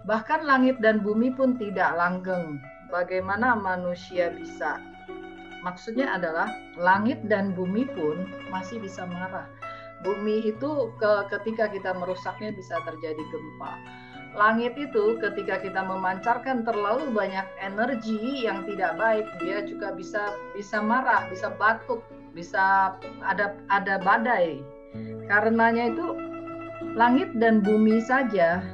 Bahkan langit dan bumi pun tidak langgeng. Bagaimana manusia bisa? Maksudnya adalah langit dan bumi pun masih bisa marah. Bumi itu ketika kita merusaknya bisa terjadi gempa. Langit itu ketika kita memancarkan terlalu banyak energi yang tidak baik, dia juga bisa marah, bisa batuk, bisa ada badai. Karenanya itu langit dan bumi saja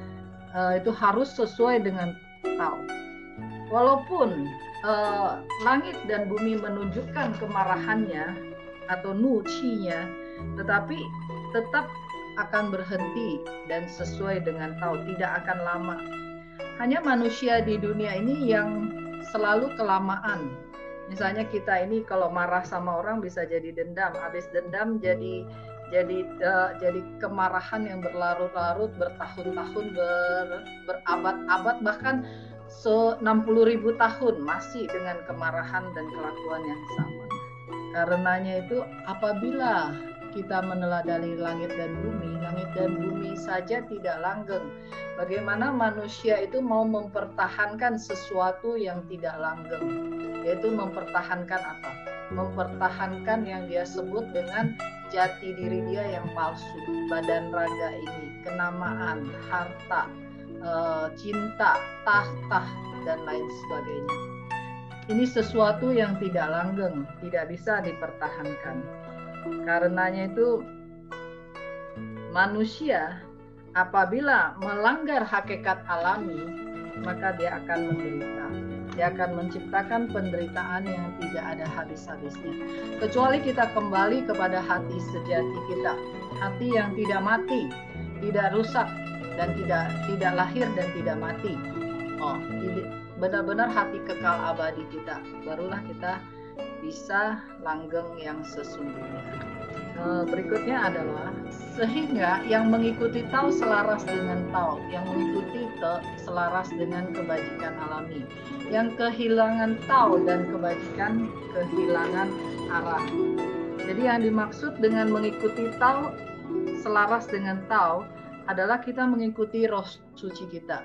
itu harus sesuai dengan Tao. Walaupun langit dan bumi menunjukkan kemarahannya atau nucinya, tetapi tetap akan berhenti dan sesuai dengan Tao, tidak akan lama. Hanya manusia di dunia ini yang selalu kelamaan. Misalnya kita ini kalau marah sama orang bisa jadi dendam, habis dendam jadi kemarahan yang berlarut-larut, bertahun-tahun, berabad-abad, bahkan 60.000 tahun masih dengan kemarahan dan kelakuan yang sama. Karenanya itu apabila kita meneladani langit dan bumi saja tidak langgeng. Bagaimana manusia itu mau mempertahankan sesuatu yang tidak langgeng? Yaitu mempertahankan apa? Mempertahankan yang dia sebut dengan jati diri dia yang palsu, badan raga ini, kenamaan, harta, cinta, tahta, dan lain sebagainya. Ini sesuatu yang tidak langgeng, tidak bisa dipertahankan. Karenanya itu manusia apabila melanggar hakikat alami, maka dia akan menderita. Dia akan menciptakan penderitaan yang tidak ada habis-habisnya. Kecuali kita kembali kepada hati sejati kita, hati yang tidak mati, tidak rusak, dan tidak lahir dan tidak mati. Benar-benar hati kekal abadi kita, barulah kita bisa langgeng yang sesungguhnya. Berikutnya adalah sehingga yang mengikuti Tao selaras dengan Tao, yang mengikuti selaras dengan kebajikan alami, yang kehilangan Tao dan kebajikan kehilangan arah. Jadi yang dimaksud dengan mengikuti Tao selaras dengan Tao adalah kita mengikuti roh suci kita.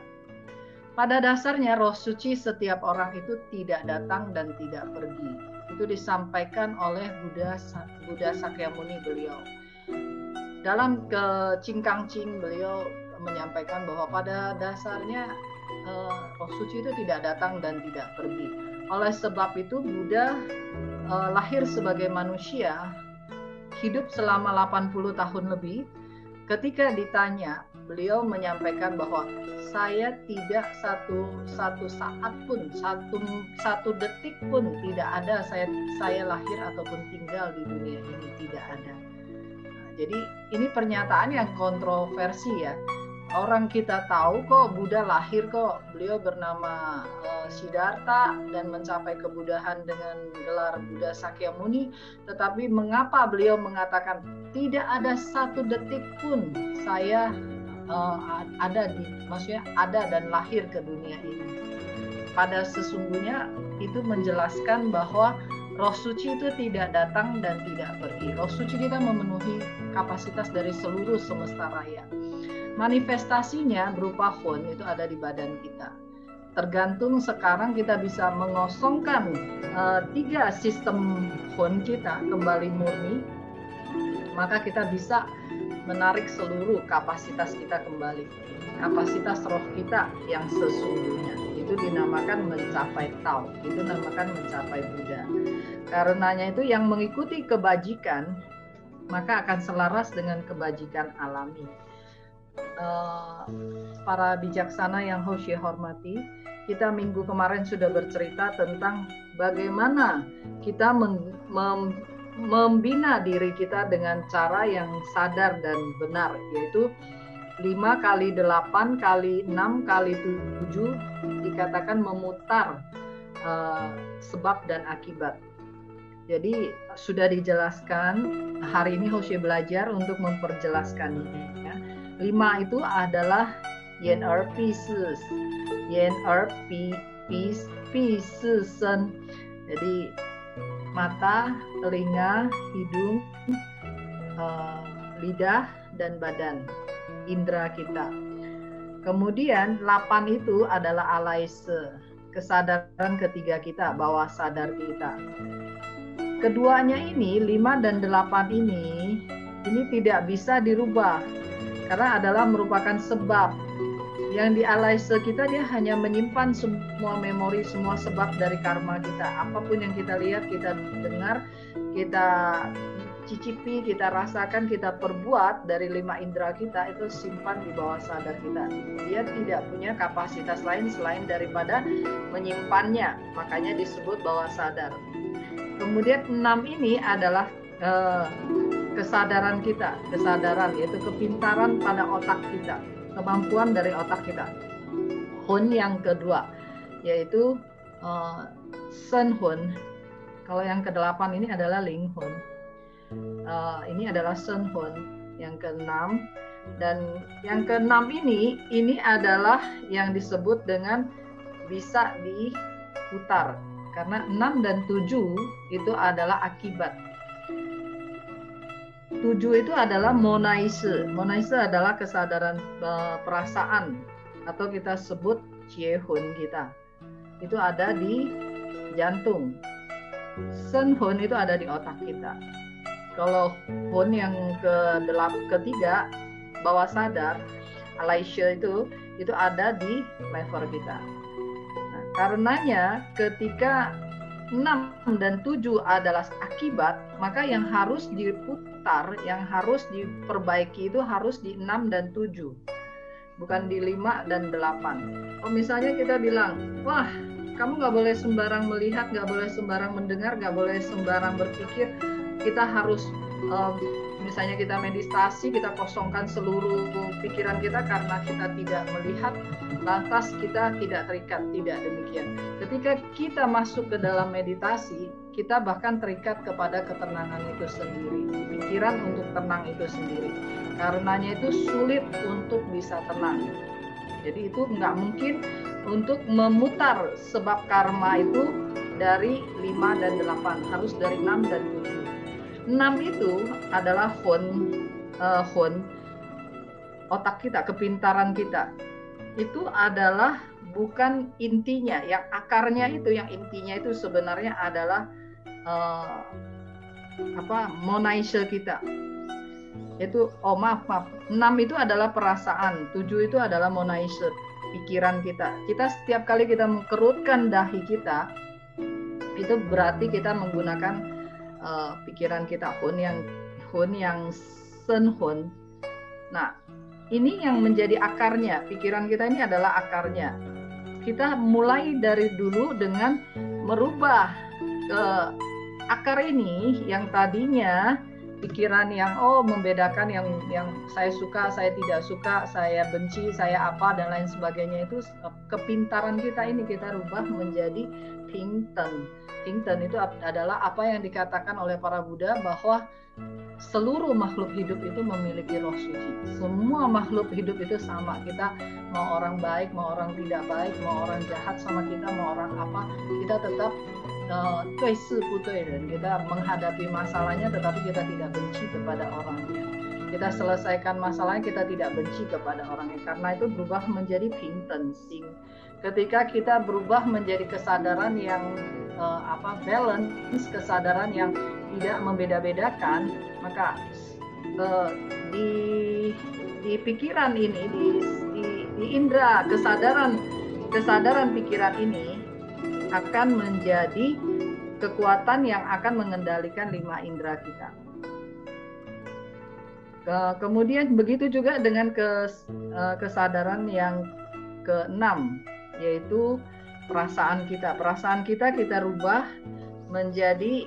Pada dasarnya roh suci setiap orang itu tidak datang dan tidak pergi. Itu disampaikan oleh Buddha Sakyamuni beliau. Dalam Cingkang Cing beliau menyampaikan bahwa pada dasarnya roh suci itu tidak datang dan tidak pergi. Oleh sebab itu Buddha lahir sebagai manusia, hidup selama 80 tahun lebih. Ketika ditanya, beliau menyampaikan bahwa saya tidak satu saat pun, satu detik pun tidak ada saya lahir ataupun tinggal di dunia ini, tidak ada. Nah, jadi ini pernyataan yang kontroversi ya. Orang kita tahu kok Buddha lahir kok, beliau bernama Siddhartha dan mencapai kebudahan dengan gelar Buddha Sakyamuni, tetapi mengapa beliau mengatakan tidak ada satu detik pun saya maksudnya ada dan lahir ke dunia ini. Pada sesungguhnya itu menjelaskan bahwa roh suci itu tidak datang dan tidak pergi. Roh suci kita memenuhi kapasitas dari seluruh semesta raya. Manifestasinya berupa hon itu ada di badan kita. Tergantung sekarang kita bisa mengosongkan 3 sistem hon kita kembali murni, maka kita bisa menarik seluruh kapasitas kita kembali. Kapasitas roh kita yang sesungguhnya. Itu dinamakan mencapai Tao. Itu dinamakan mencapai Buddha. Karenanya itu yang mengikuti kebajikan, maka akan selaras dengan kebajikan alami. Para bijaksana yang Hoshi hormati, kita minggu kemarin sudah bercerita tentang bagaimana kita membina diri kita dengan cara yang sadar dan benar, yaitu 5 kali 8 kali 6 kali 7 dikatakan memutar sebab dan akibat. Jadi sudah dijelaskan, hari ini Hoshi belajar untuk memperjelaskannya. 5 itu adalah 眼耳鼻视，眼耳鼻视身。Jadi mata, telinga, hidung, lidah, dan badan, indera kita. Kemudian 8 itu adalah alaise, kesadaran ketiga kita, bawah sadar kita. Keduanya ini, 5 dan 8 ini tidak bisa dirubah karena adalah merupakan sebab. Yang di alaise kita, dia hanya menyimpan semua memori, semua sebab dari karma kita. Apapun yang kita lihat, kita dengar, kita cicipi, kita rasakan, kita perbuat dari 5 indera kita, itu simpan di bawah sadar kita. Dia tidak punya kapasitas lain selain daripada menyimpannya, makanya disebut bawah sadar. Kemudian 6 ini adalah kesadaran kita, kesadaran yaitu kepintaran pada otak kita, kemampuan dari otak kita. Hun yang kedua yaitu Sen Hun. Kalau yang ke-8 ini adalah Ling Hun. Ini adalah Sen Hun yang ke-6, dan yang ke-6 ini adalah yang disebut dengan bisa diputar, karena 6 dan 7 itu adalah akibat. 7 itu adalah monaise. Monaise adalah kesadaran perasaan, atau kita sebut Jiehun kita. Itu ada di jantung. Sen Hun itu ada di otak kita. Kalau Hun yang ketiga, bawah sadar, alaise itu ada di lever kita. Nah, karenanya ketika 6 dan 7 adalah akibat, maka yang harus diputar, yang harus diperbaiki itu harus di 6 dan 7, bukan di 5 dan 8. Oh, misalnya kita bilang, wah, kamu nggak boleh sembarang melihat, nggak boleh sembarang mendengar, nggak boleh sembarang berpikir. Kita harus, misalnya kita meditasi, kita kosongkan seluruh pikiran kita karena kita tidak melihat, lantas kita tidak terikat. Tidak demikian. Ketika kita masuk ke dalam meditasi, kita bahkan terikat kepada ketenangan itu sendiri, pikiran untuk tenang itu sendiri. Karenanya itu sulit untuk bisa tenang. Jadi itu nggak mungkin untuk memutar sebab karma itu dari 5 dan 8, harus dari 6 dan 7. 6 itu adalah Hun, otak kita, kepintaran kita. Itu adalah bukan intinya, yang akarnya itu, yang intinya itu sebenarnya adalah monaise kita. Itu, maaf, 6 itu adalah perasaan, 7 itu adalah monaise, pikiran kita. Kita setiap kali kita mengkerutkan dahi kita, itu berarti kita menggunakan pikiran kita, Hun yang Sen Hun. Nah, ini yang menjadi akarnya, pikiran kita ini adalah akarnya. Kita mulai dari dulu dengan merubah akar ini, yang tadinya pikiran yang membedakan yang saya suka, saya tidak suka, saya benci, saya apa, dan lain sebagainya, itu kepintaran kita ini kita rubah menjadi Pingten. Pingten itu adalah apa yang dikatakan oleh para Buddha, bahwa seluruh makhluk hidup itu memiliki roh suci. Semua makhluk hidup itu sama. Kita mau orang baik, mau orang tidak baik, mau orang jahat sama kita, mau orang apa, kita tetap dan kita menghadapi masalahnya, tetapi kita tidak benci kepada orangnya. Kita selesaikan masalahnya, kita tidak benci kepada orangnya. Karena itu berubah menjadi Pingten Sing. Ketika kita berubah menjadi kesadaran yang balance, kesadaran yang tidak membeda-bedakan, maka di pikiran ini, di indera kesadaran pikiran ini akan menjadi kekuatan yang akan mengendalikan 5 indera kita. Kemudian begitu juga dengan kesadaran yang ke-6, yaitu perasaan kita. Perasaan kita rubah menjadi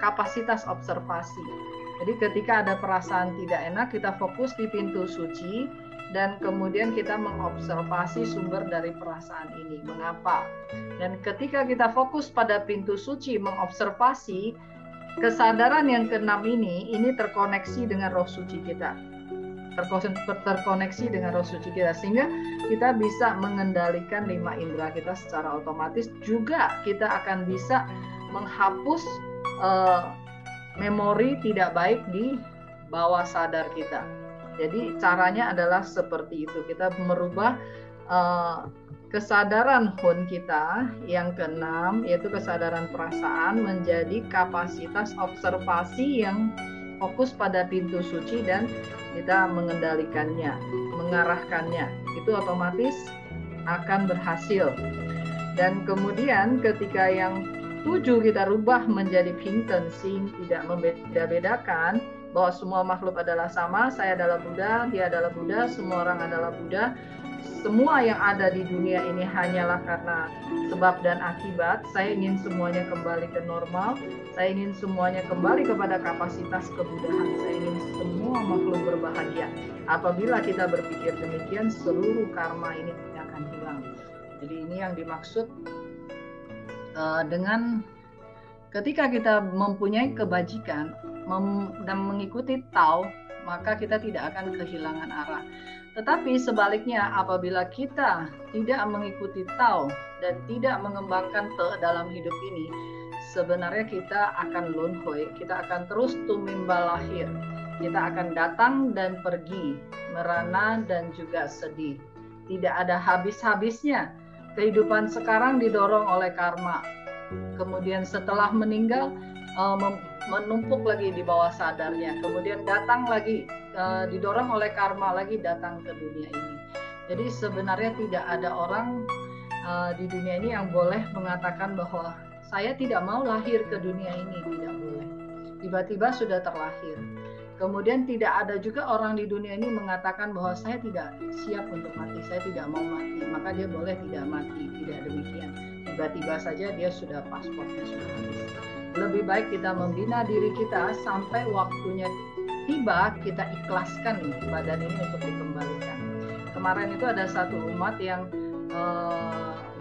kapasitas observasi. Jadi ketika ada perasaan tidak enak, kita fokus di pintu suci, dan kemudian kita mengobservasi sumber dari perasaan ini. Mengapa? Dan ketika kita fokus pada pintu suci, mengobservasi, kesadaran yang ke-6 ini terkoneksi dengan roh suci kita. terkoneksi dengan roh suci kita, sehingga kita bisa mengendalikan 5 indera kita secara otomatis. Juga kita akan bisa menghapus memori tidak baik di bawah sadar kita. Jadi caranya adalah seperti itu, kita merubah kesadaran Hun kita yang keenam, yaitu kesadaran perasaan, menjadi kapasitas observasi yang fokus pada pintu suci dan kita mengendalikannya, mengarahkannya. Itu otomatis akan berhasil. Dan kemudian ketika yang 7 kita rubah menjadi Pinten Sing, tidak membeda-bedakan bahwa semua makhluk adalah sama, saya adalah Buddha, dia adalah Buddha, semua orang adalah Buddha. Semua yang ada di dunia ini hanyalah karena sebab dan akibat. Saya ingin semuanya kembali ke normal. Saya ingin semuanya kembali kepada kapasitas kebudahan. Saya ingin semua makhluk berbahagia. Apabila kita berpikir demikian, seluruh karma ini akan hilang. Jadi ini yang dimaksud dengan ketika kita mempunyai kebajikan dan mengikuti Tao, maka kita tidak akan kehilangan arah. Tetapi sebaliknya, apabila kita tidak mengikuti Tao dan tidak mengembangkan Te dalam hidup ini, sebenarnya kita akan lunhoi, kita akan terus tumimba lahir. Kita akan datang dan pergi, merana dan juga sedih. Tidak ada habis-habisnya. Kehidupan sekarang didorong oleh karma. Kemudian setelah meninggal, menumpuk lagi di bawah sadarnya. Kemudian datang lagi, didorong oleh karma lagi datang ke dunia ini. Jadi sebenarnya tidak ada orang di dunia ini yang boleh mengatakan bahwa saya tidak mau lahir ke dunia ini, tidak boleh. Tiba-tiba sudah terlahir. Kemudian tidak ada juga orang di dunia ini mengatakan bahwa saya tidak siap untuk mati, saya tidak mau mati, maka dia boleh tidak mati. Tidak demikian. Tiba-tiba saja dia sudah paspornya sudah habis. Lebih baik kita membina diri kita sampai waktunya tiba, kita ikhlaskan badan ini untuk dikembalikan. Kemarin itu ada satu umat yang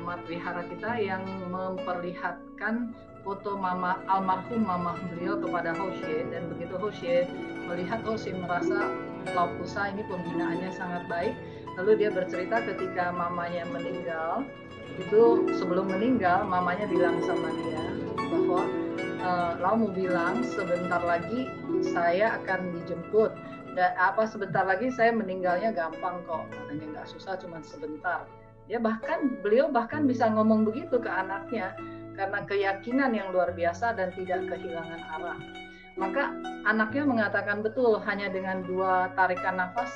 umat wihara kita yang memperlihatkan foto almarhum mama beliau kepada Hoshe, dan begitu Hoshe melihat, Hoshe merasa Laupusa ini pembinaannya sangat baik. Lalu dia bercerita ketika mamanya meninggal, itu sebelum meninggal mamanya bilang sama dia bahwa Laumu bilang sebentar lagi saya akan dijemput, dan sebentar lagi saya meninggalnya gampang kok, katanya nggak susah, cuma sebentar. Beliau bahkan bisa ngomong begitu ke anaknya karena keyakinan yang luar biasa dan tidak kehilangan arah. Maka anaknya mengatakan betul, hanya dengan 2 tarikan nafas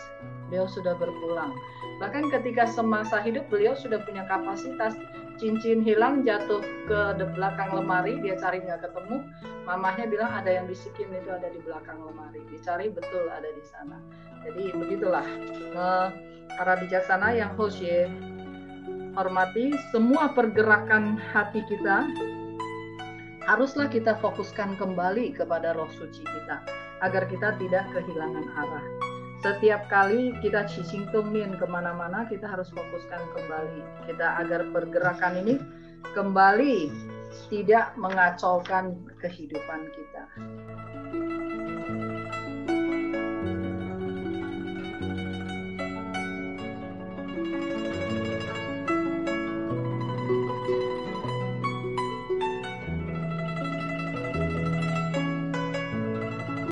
beliau sudah berpulang. Bahkan ketika semasa hidup beliau sudah punya kapasitas, cincin hilang jatuh ke belakang lemari, dia cari nggak ketemu, mamahnya bilang ada yang bisikin itu ada di belakang lemari, dicari betul ada di sana. Jadi begitulah para bijaksana yang Hoshe hormati, semua pergerakan hati kita haruslah kita fokuskan kembali kepada roh suci kita agar kita tidak kehilangan arah. Setiap kali kita cicing tungnin kemana-mana, kita harus fokuskan kembali kita agar pergerakan ini kembali tidak mengacaukan kehidupan kita.